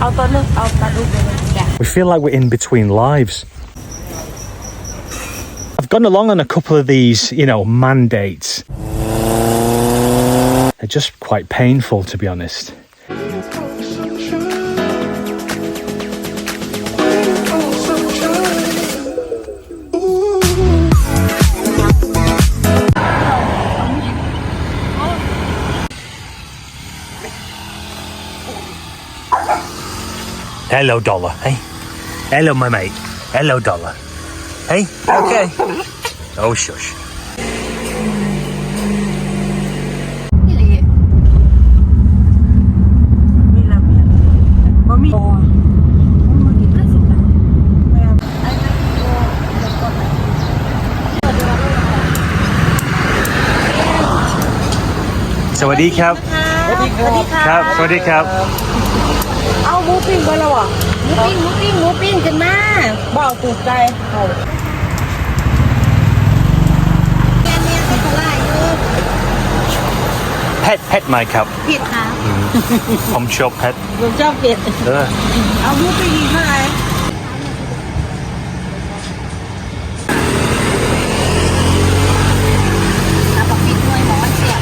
We feel like we're in between lives. I've gone along on a couple of these, mandates. They're just quite painful, to be honest. Hello, dollar. Hey. Hello, my mate. Hello, dollar. Hey. Okay. Oh, shush. Sawadee khap. Khap. Sawadee khap. เอาหมูปิ้งไปแล้วอ่ะหมูปิ้งขึ้นมาบ่าวถูกใจเอาแกเมียก็ถูกไล่อยู่ Pet ไหมครับ ผิดค่ะ ผมชอบ pet ผมชอบเผ็ดเอาหมูปิ้งอีกเท่าไหร่เอาปากปิดด้วยหมอเสียบ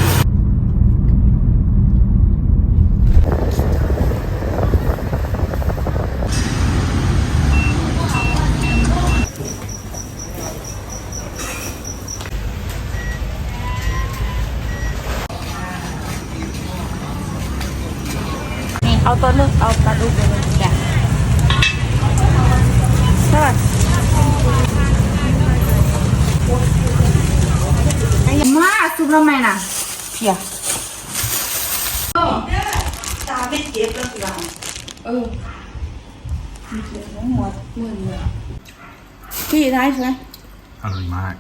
เอาตัวนึงเอาปลาดุกเลยจ้ะใช่มาสุดแล้วไหมน่ะเพียตาไม่เจ็บแล้วสิมีเจ็บหมดมือเลยพี่ได้ใช่ไหม อร่อยมาก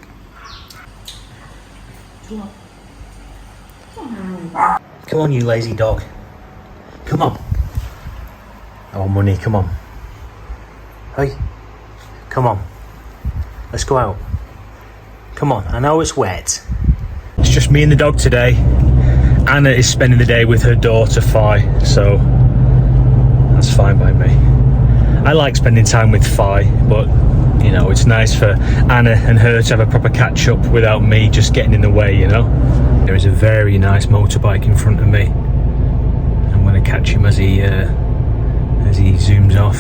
Come on, you lazy dog. Come on. Oh, money, come on. Hey, come on. Let's go out. Come on, I know it's wet. It's just me and the dog today. Anna is spending the day with her daughter, Fi, so that's fine by me. I like spending time with Fi, but, it's nice for Anna and her to have a proper catch-up without me just getting in the way, There is a very nice motorbike in front of me. I'm going to catch him as he zooms off.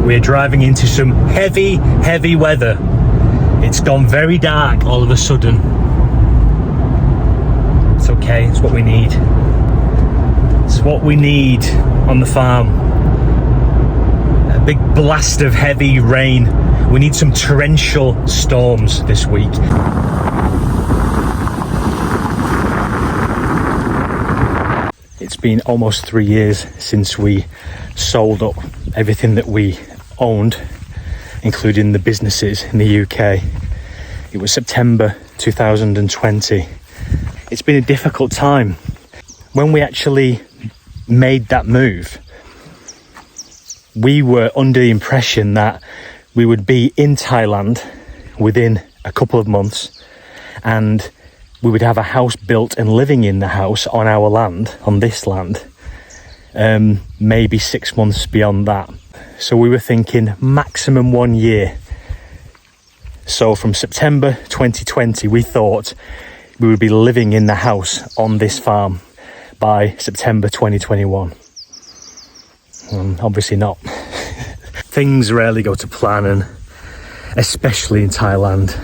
We're driving into some heavy weather. It's gone very dark all of a sudden. It's okay, it's what we need. It's what we need on the farm. A big blast of heavy rain. We need some torrential storms this week. It's been almost 3 years since we sold up everything that we owned, including the businesses in the UK. It was September 2020. It's been a difficult time. When we actually made that move, we were under the impression that we would be in Thailand within a couple of months and we would have a house built and living in the house on our land, on this land, maybe 6 months beyond that. So we were thinking maximum 1 year. So from September 2020, we thought we would be living in the house on this farm by September 2021. Obviously not. Things rarely go to plan, and especially in Thailand.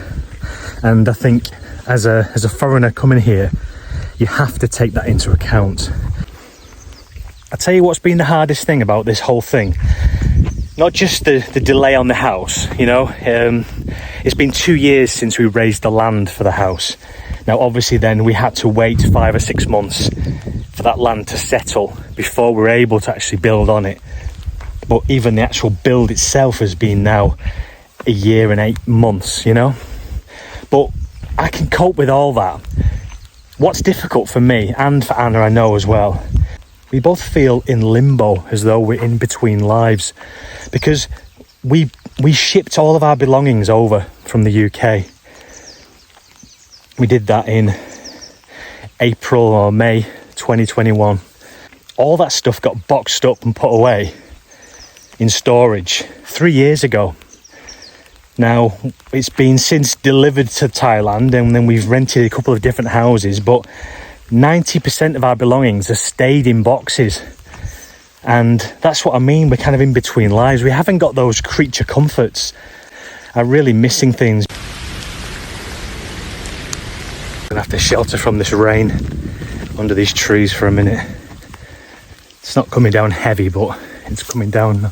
And I think as a foreigner coming here, you have to take that into account. I'll tell you what's been the hardest thing about this whole thing. Not just the delay on the house, it's been 2 years since we raised the land for the house. Now, obviously then we had to wait 5 or 6 months for that land to settle before we were able to actually build on it. But even the actual build itself has been now 1 year and 8 months, But I can cope with all that. What's difficult for me and for Anna, I know as well, we both feel in limbo, as though we're in between lives, because we shipped all of our belongings over from the UK. We did that in April or May 2021. All that stuff got boxed up and put away in storage 3 years ago. Now, it's been since delivered to Thailand, and then we've rented a couple of different houses, but 90% of our belongings have stayed in boxes. And that's what I mean, we're kind of in between lives. We haven't got those creature comforts. I'm really missing things. I'm gonna have to shelter from this rain under these trees for a minute. It's not coming down heavy, but it's coming down.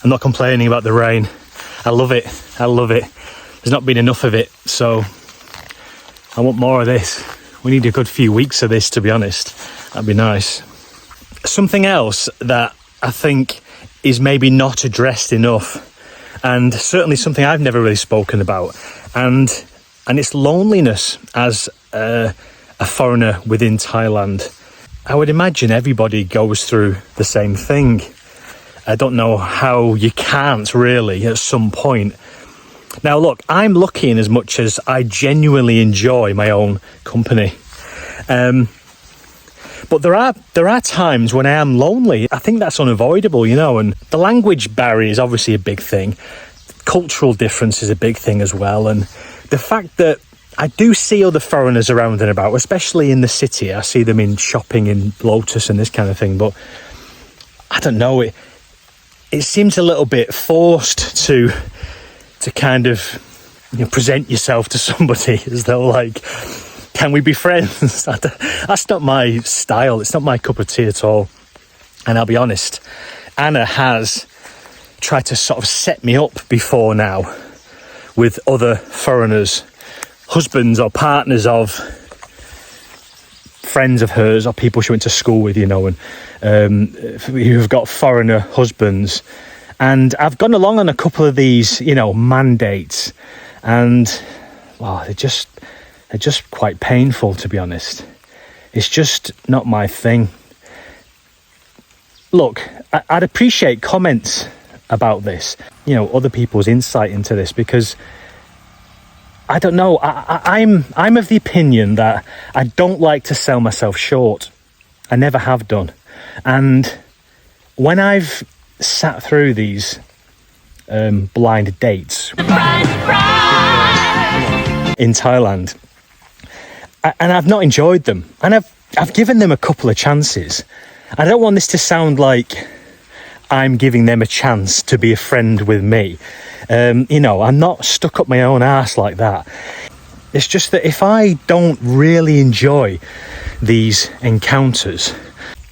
I'm not complaining about the rain. I love it. I love it. There's not been enough of it, so I want more of this. We need a good few weeks of this, to be honest. That'd be nice. Something else that I think is maybe not addressed enough, and certainly something I've never really spoken about, and it's loneliness as a foreigner within Thailand. I would imagine everybody goes through the same thing. I don't know how you can't really at some point. Now look, I'm lucky in as much as I genuinely enjoy my own company. But there are times when I am lonely. I think that's unavoidable, you know, and the language barrier is obviously a big thing. Cultural difference is a big thing as well. And the fact that I do see other foreigners around and about, especially in the city. I see them in shopping in Lotus and this kind of thing. But I don't know, it seems a little bit forced to kind of, you know, present yourself to somebody as though like, can we be friends? That's not my style. It's not my cup of tea at all. And I'll be honest, Anna has tried to sort of set me up before now with other foreigners, husbands or partners of friends of hers or people she went to school with, you know, and who've got foreigner husbands. And I've gone along on a couple of these, you know, mandates, and well, they're just quite painful, to be honest. It's just not my thing. Look, I'd appreciate comments about this, you know, other people's insight into this, because I don't know, I'm of the opinion that I don't like to sell myself short. I never have done. And when I've sat through these blind dates in Thailand, and I've not enjoyed them, and I've given them a couple of chances. I don't want this to sound like I'm giving them a chance to be a friend with me. You know, I'm not stuck up my own arse like that. It's just that if I don't really enjoy these encounters,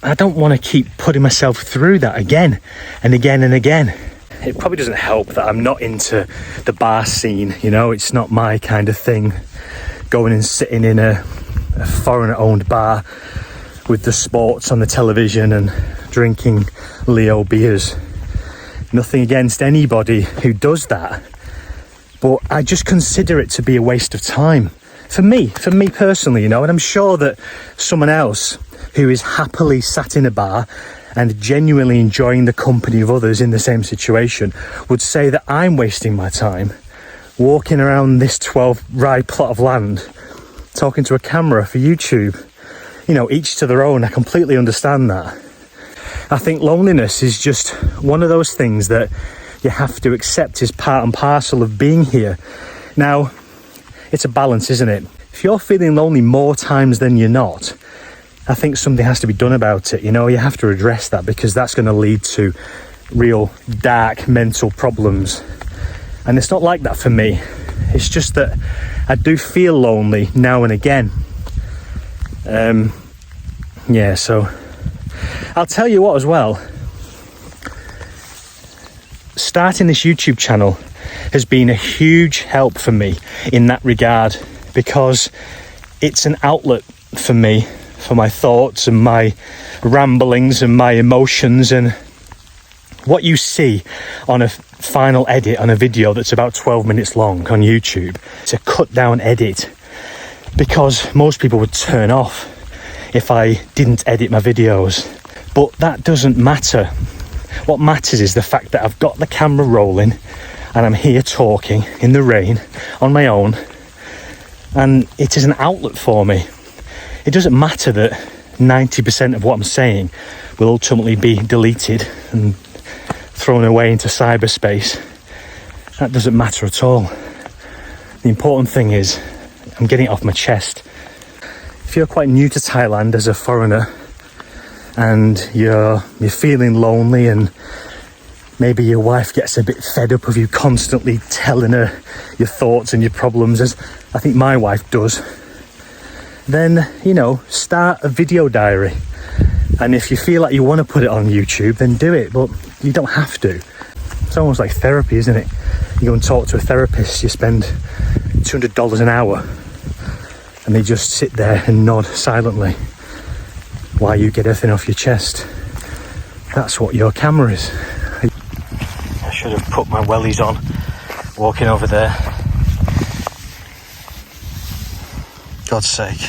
I don't want to keep putting myself through that again and again and again. It probably doesn't help that I'm not into the bar scene, you know, it's not my kind of thing. Going and sitting in a foreigner-owned bar with the sports on the television and drinking Leo beers. Nothing against anybody who does that, but I just consider it to be a waste of time. For me personally, you know, and I'm sure that someone else who is happily sat in a bar and genuinely enjoying the company of others in the same situation would say that I'm wasting my time walking around this 12-ride plot of land talking to a camera for YouTube. You know, each to their own. I completely understand that. I think loneliness is just one of those things that you have to accept is part and parcel of being here. Now, it's a balance, isn't it? If you're feeling lonely more times than you're not, I think something has to be done about it. You know, you have to address that, because that's going to lead to real dark mental problems. And it's not like that for me. It's just that I do feel lonely now and again. Yeah, so I'll tell you what as well. Starting this YouTube channel has been a huge help for me in that regard, because it's an outlet for me, for my thoughts and my ramblings and my emotions. And what you see on a final edit on a video that's about 12 minutes long on YouTube, it's a cut down edit, because most people would turn off if I didn't edit my videos. But that doesn't matter. What matters is the fact that I've got the camera rolling and I'm here talking in the rain on my own, and it is an outlet for me. It doesn't matter that 90% of what I'm saying will ultimately be deleted and thrown away into cyberspace. That doesn't matter at all. The important thing is I'm getting it off my chest. If you're quite new to Thailand as a foreigner and you're feeling lonely, and maybe your wife gets a bit fed up of you constantly telling her your thoughts and your problems, as I think my wife does, then, you know, start a video diary. And if you feel like you want to put it on YouTube, then do it, but you don't have to. It's almost like therapy, isn't it? You go and talk to a therapist, you spend $200 an hour, and they just sit there and nod silently while you get everything off your chest. That's what your camera is. I should have put my wellies on walking over there. God's sake.